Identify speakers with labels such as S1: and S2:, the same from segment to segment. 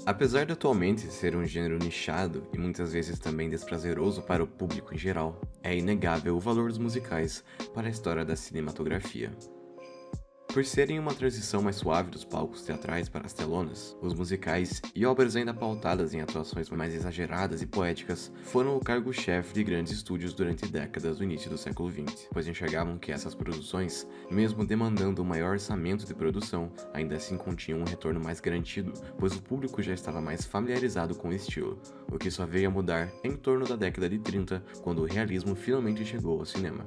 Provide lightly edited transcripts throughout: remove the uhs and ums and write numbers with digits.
S1: Apesar de atualmente ser um gênero nichado e muitas vezes também desprazeroso para o público em geral, é inegável o valor dos musicais para a história da cinematografia. Por serem uma transição mais suave dos palcos teatrais para as telonas, os musicais e obras ainda pautadas em atuações mais exageradas e poéticas foram o cargo-chefe de grandes estúdios durante décadas do início do século XX, pois enxergavam que essas produções, mesmo demandando um maior orçamento de produção, ainda assim continham um retorno mais garantido, pois o público já estava mais familiarizado com o estilo, o que só veio a mudar em torno da década de 30, quando o realismo finalmente chegou ao cinema.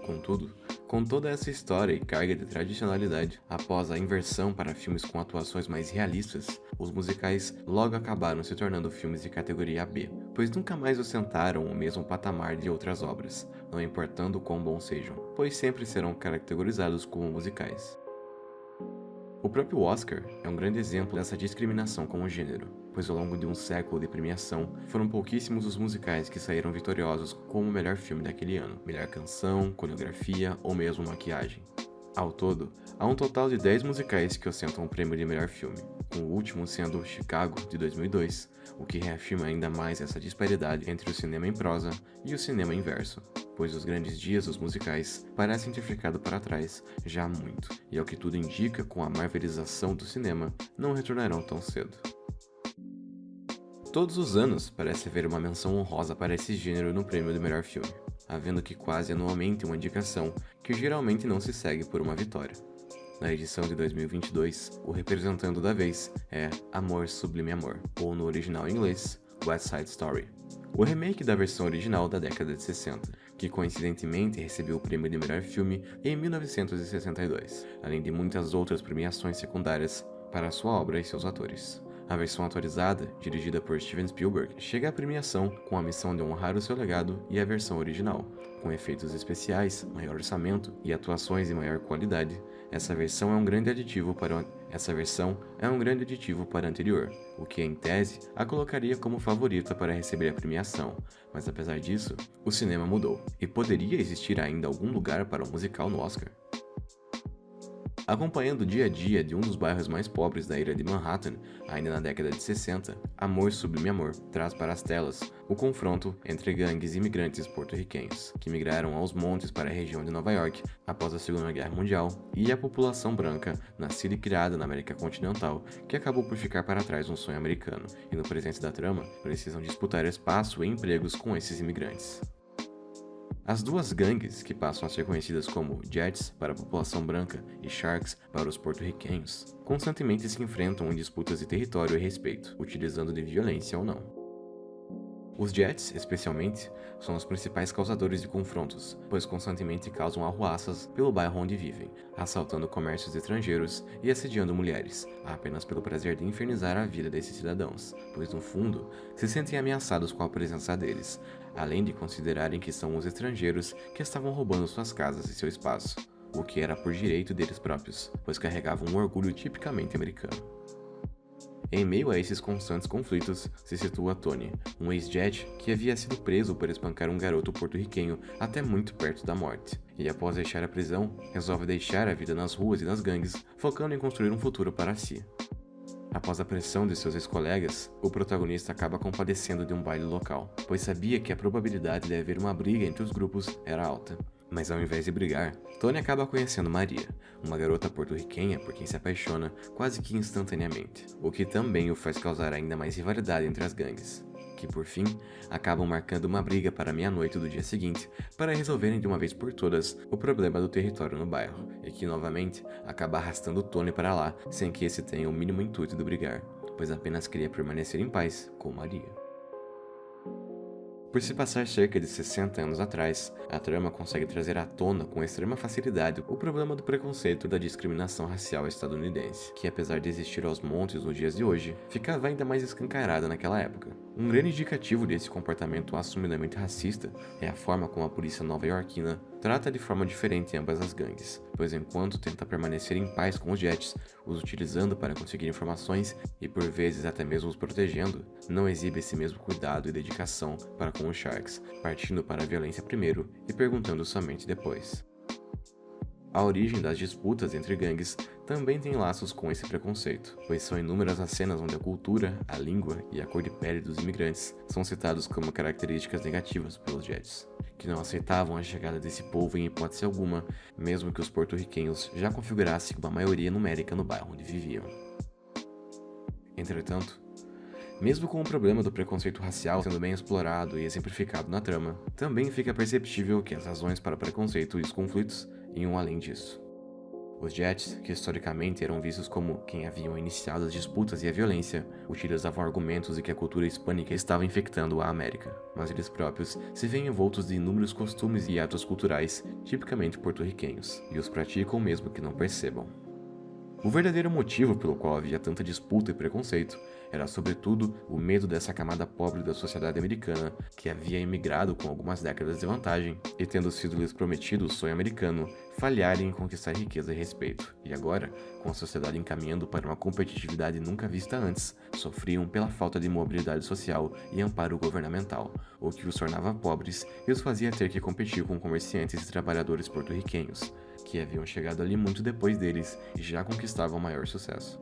S1: Contudo, com toda essa história e carga de tradicionalidade, após a inversão para filmes com atuações mais realistas, os musicais logo acabaram se tornando filmes de categoria B, pois nunca mais ostentaram o mesmo patamar de outras obras, não importando quão bons sejam, pois sempre serão categorizados como musicais. O próprio Oscar é um grande exemplo dessa discriminação como gênero, pois ao longo de um século de premiação, foram pouquíssimos os musicais que saíram vitoriosos como o melhor filme daquele ano, melhor canção, coreografia ou mesmo maquiagem. Ao todo, há um total de 10 musicais que ostentam o prêmio de melhor filme, com o último sendo Chicago, de 2002, o que reafirma ainda mais essa disparidade entre o cinema em prosa e o cinema em verso, pois os grandes dias dos musicais parecem ter ficado para trás já há muito, e ao que tudo indica, com a marvelização do cinema, não retornarão tão cedo. Todos os anos parece haver uma menção honrosa para esse gênero no prêmio do melhor filme, havendo que quase anualmente uma indicação que geralmente não se segue por uma vitória. Na edição de 2022, o representando da vez é Amor Sublime Amor, ou no original em inglês, West Side Story, o remake da versão original da década de 60, que coincidentemente recebeu o prêmio de melhor filme em 1962, além de muitas outras premiações secundárias para sua obra e seus atores. A versão atualizada, dirigida por Steven Spielberg, chega à premiação com a missão de honrar o seu legado e a versão original. Com efeitos especiais, maior orçamento e atuações de maior qualidade, essa versão é um grande aditivo para a anterior, o que, em tese, a colocaria como favorita para receber a premiação. Mas apesar disso, o cinema mudou, e poderia existir ainda algum lugar para um musical no Oscar? Acompanhando o dia a dia de um dos bairros mais pobres da ilha de Manhattan, ainda na década de 60, Amor Sublime Amor traz para as telas o confronto entre gangues imigrantes porto-riquenhos, que migraram aos montes para a região de Nova York após a Segunda Guerra Mundial, e a população branca, nascida e criada na América continental, que acabou por ficar para trás no sonho americano, e no presente da trama, precisam disputar espaço e empregos com esses imigrantes. As duas gangues, que passam a ser conhecidas como Jets para a população branca e Sharks para os porto-riquenhos, constantemente se enfrentam em disputas de território e respeito, utilizando de violência ou não. Os Jets, especialmente, são os principais causadores de confrontos, pois constantemente causam arruaças pelo bairro onde vivem, assaltando comércios estrangeiros e assediando mulheres, apenas pelo prazer de infernizar a vida desses cidadãos, pois no fundo se sentem ameaçados com a presença deles, além de considerarem que são os estrangeiros que estavam roubando suas casas e seu espaço, o que era por direito deles próprios, pois carregavam um orgulho tipicamente americano. Em meio a esses constantes conflitos, se situa Tony, um ex-jet que havia sido preso por espancar um garoto porto-riquenho até muito perto da morte, e após deixar a prisão, resolve deixar a vida nas ruas e nas gangues, focando em construir um futuro para si. Após a pressão de seus ex-colegas, o protagonista acaba compadecendo de um baile local, pois sabia que a probabilidade de haver uma briga entre os grupos era alta. Mas ao invés de brigar, Tony acaba conhecendo Maria, uma garota porto-riquenha por quem se apaixona quase que instantaneamente, o que também o faz causar ainda mais rivalidade entre as gangues, que por fim acabam marcando uma briga para meia-noite do dia seguinte para resolverem de uma vez por todas o problema do território no bairro, e que novamente acaba arrastando Tony para lá sem que esse tenha o mínimo intuito de brigar, pois apenas queria permanecer em paz com Maria. Por se passar cerca de 60 anos atrás, a trama consegue trazer à tona com extrema facilidade o problema do preconceito e da discriminação racial estadunidense, que apesar de existir aos montes nos dias de hoje, ficava ainda mais escancarada naquela época. Um grande indicativo desse comportamento assumidamente racista é a forma como a polícia nova-iorquina trata de forma diferente ambas as gangues, pois enquanto tenta permanecer em paz com os Jets, os utilizando para conseguir informações e por vezes até mesmo os protegendo, não exibe esse mesmo cuidado e dedicação para com os Sharks, partindo para a violência primeiro e perguntando somente depois. A origem das disputas entre gangues também tem laços com esse preconceito, pois são inúmeras as cenas onde a cultura, a língua e a cor de pele dos imigrantes são citados como características negativas pelos Jets, que não aceitavam a chegada desse povo em hipótese alguma, mesmo que os porto-riquenhos já configurassem uma maioria numérica no bairro onde viviam. Entretanto, mesmo com o problema do preconceito racial sendo bem explorado e exemplificado na trama, também fica perceptível que as razões para o preconceito e os conflitos iam além disso. Os Jets, que historicamente eram vistos como quem haviam iniciado as disputas e a violência, utilizavam argumentos de que a cultura hispânica estava infectando a América, mas eles próprios se veem envoltos de inúmeros costumes e atos culturais tipicamente porto-riquenhos, e os praticam mesmo que não percebam. O verdadeiro motivo pelo qual havia tanta disputa e preconceito era, sobretudo, o medo dessa camada pobre da sociedade americana que havia emigrado com algumas décadas de vantagem e, tendo sido lhes prometido o sonho americano, falharem em conquistar riqueza e respeito, e agora, com a sociedade encaminhando para uma competitividade nunca vista antes, sofriam pela falta de mobilidade social e amparo governamental, o que os tornava pobres e os fazia ter que competir com comerciantes e trabalhadores porto-riquenhos, que haviam chegado ali muito depois deles e já conquistavam maior sucesso.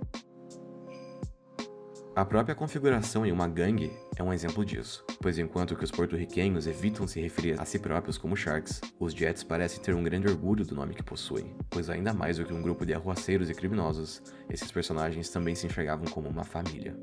S1: A própria configuração em uma gangue é um exemplo disso, pois enquanto que os porto-riquenhos evitam se referir a si próprios como Sharks, os Jets parecem ter um grande orgulho do nome que possuem, pois ainda mais do que um grupo de arruaceiros e criminosos, esses personagens também se enxergavam como uma família.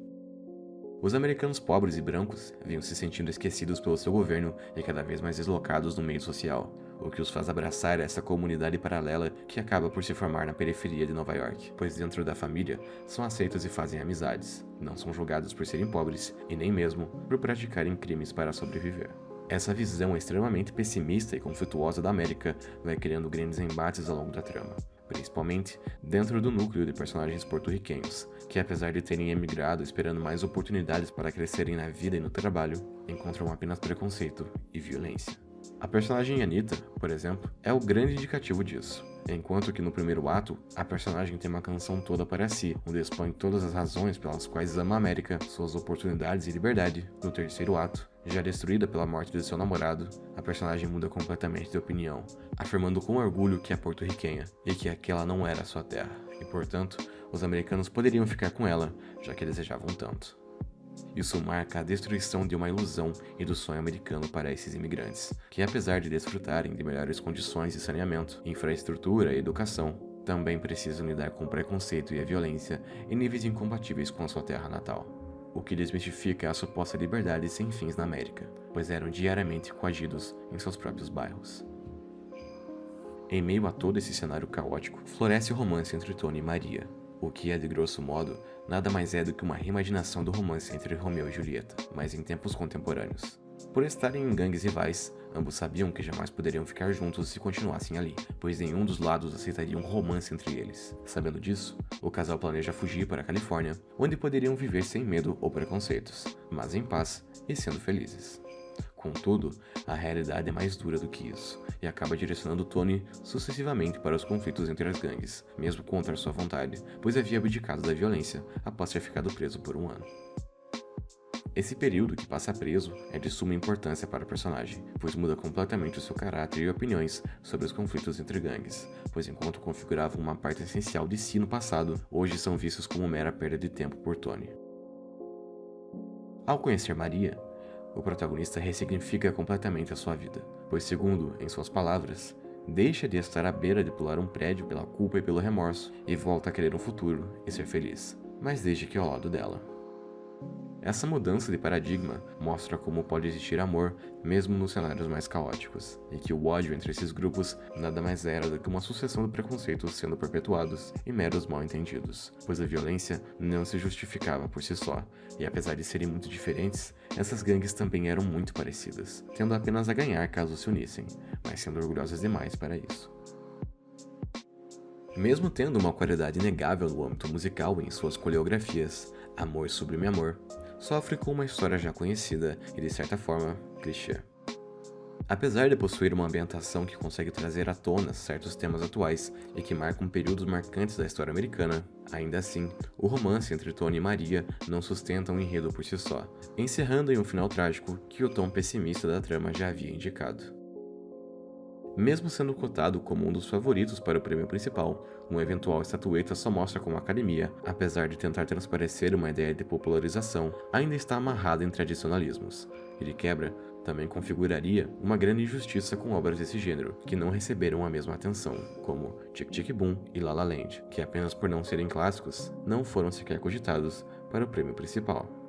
S1: Os americanos pobres e brancos vinham se sentindo esquecidos pelo seu governo e cada vez mais deslocados no meio social, o que os faz abraçar essa comunidade paralela que acaba por se formar na periferia de Nova York, pois dentro da família são aceitos e fazem amizades, não são julgados por serem pobres e nem mesmo por praticarem crimes para sobreviver. Essa visão extremamente pessimista e conflituosa da América vai criando grandes embates ao longo da trama, principalmente dentro do núcleo de personagens porto-riquenhos, que apesar de terem emigrado esperando mais oportunidades para crescerem na vida e no trabalho, encontram apenas preconceito e violência. A personagem Anita, por exemplo, é o grande indicativo disso. Enquanto que no primeiro ato, a personagem tem uma canção toda para si, onde expõe todas as razões pelas quais ama a América, suas oportunidades e liberdade. No terceiro ato, já destruída pela morte de seu namorado, a personagem muda completamente de opinião, afirmando com orgulho que é porto-riquenha e que aquela não era sua terra, e portanto, os americanos poderiam ficar com ela, já que desejavam tanto. Isso marca a destruição de uma ilusão e do sonho americano para esses imigrantes, que apesar de desfrutarem de melhores condições de saneamento, infraestrutura e educação, também precisam lidar com o preconceito e a violência em níveis incompatíveis com a sua terra natal. O que desmistifica a suposta liberdade sem fins na América, pois eram diariamente coagidos em seus próprios bairros. Em meio a todo esse cenário caótico, floresce o romance entre Tony e Maria, o que é, de grosso modo, nada mais é do que uma reimaginação do romance entre Romeu e Julieta, mas em tempos contemporâneos. Por estarem em gangues rivais, ambos sabiam que jamais poderiam ficar juntos se continuassem ali, pois nenhum dos lados aceitaria um romance entre eles. Sabendo disso, o casal planeja fugir para a Califórnia, onde poderiam viver sem medo ou preconceitos, mas em paz e sendo felizes. Contudo, a realidade é mais dura do que isso, e acaba direcionando Tony sucessivamente para os conflitos entre as gangues, mesmo contra sua vontade, pois havia abdicado da violência após ter ficado preso por um ano. Esse período que passa preso é de suma importância para o personagem, pois muda completamente o seu caráter e opiniões sobre os conflitos entre gangues, pois enquanto configuravam uma parte essencial de si no passado, hoje são vistos como mera perda de tempo por Tony. Ao conhecer Maria, o protagonista ressignifica completamente a sua vida, pois segundo, em suas palavras, deixa de estar à beira de pular um prédio pela culpa e pelo remorso e volta a querer um futuro e ser feliz, mas desde que ao lado dela. Essa mudança de paradigma mostra como pode existir amor mesmo nos cenários mais caóticos, e que o ódio entre esses grupos nada mais era do que uma sucessão de preconceitos sendo perpetuados e meros mal-entendidos, pois a violência não se justificava por si só, e apesar de serem muito diferentes, essas gangues também eram muito parecidas, tendo apenas a ganhar caso se unissem, mas sendo orgulhosas demais para isso. Mesmo tendo uma qualidade inegável no âmbito musical e em suas coreografias, Amor Sublime Amor sofre com uma história já conhecida e, de certa forma, clichê. Apesar de possuir uma ambientação que consegue trazer à tona certos temas atuais e que marcam períodos marcantes da história americana, ainda assim, o romance entre Tony e Maria não sustenta um enredo por si só, encerrando em um final trágico que o tom pessimista da trama já havia indicado. Mesmo sendo cotado como um dos favoritos para o prêmio principal, uma eventual estatueta só mostra como a academia, apesar de tentar transparecer uma ideia de popularização, ainda está amarrada em tradicionalismos. E de quebra, também configuraria uma grande injustiça com obras desse gênero, que não receberam a mesma atenção, como Tic Tic Boom e La La Land, que apenas por não serem clássicos, não foram sequer cogitados para o prêmio principal.